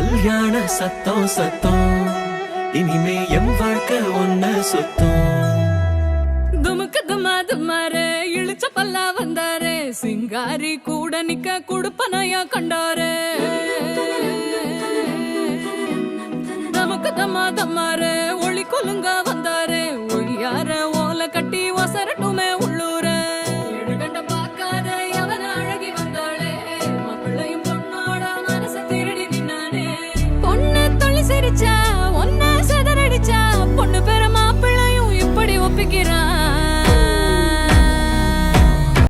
கல்யாண சத்தம் சத்தம் இனிமே எம் வாழ்க்கை ஒன்ன சுத்தம். துமுக்கு துமா துமாரே இழுச்ச பல்லா வந்தாரே சிங்காரி கூட நிக்க குடுப்பனையா கண்டாரே. தமுக்கு தம்மா தம்மாரே ஒளி கொலுங்க